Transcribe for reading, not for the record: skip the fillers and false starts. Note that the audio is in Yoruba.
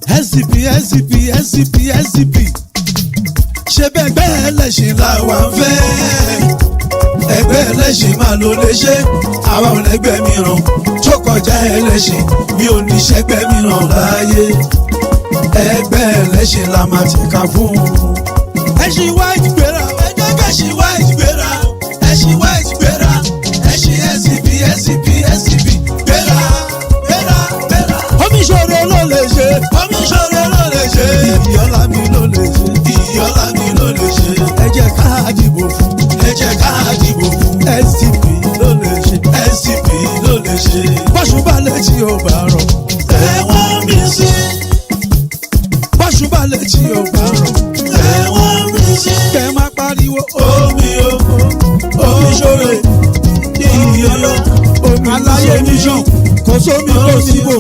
SDP ṣe bẹ́gbẹ́ ẹlẹ́ṣin làwa ń fẹ́ ẹgbẹ́ ẹlẹ́ṣin máa ló lè ṣe àwa ò lẹ́gbẹ́ mìíràn tó kọjá ẹlẹ́ṣin mi ò ní ṣẹgbẹ́ mìíràn láàyè ẹgbẹ́ ẹlẹ́ṣin la máa ti kà fún. ẹṣin white gbéra ẹgbẹ́ ẹṣin white gbéra ẹṣin white gbéra ẹṣin SDP gbéra gbéra gbéra. omiṣòro ló lè ṣe omiṣòro ló lè ṣe ìyọ́lá mi ló lè ṣe ìyọ́lá mi ló lè ṣe. ẹ jẹ́ ká dìbò fún ẹ jẹ́ ká dìbò fún SDP ló lè ṣe SDP ló lè ṣe. bọ́ṣùbálẹ̀ tí ó bá rọ̀ ẹ̀wọ̀n mi sí. bọ́ṣùbálẹ̀ tí ó bá rọ̀ ẹ̀wọ̀n mi sí. kẹ́ máa pariwo omi omi ṣòro ìyọ́lá omi aláyé níṣàn kò sómi kò síbò.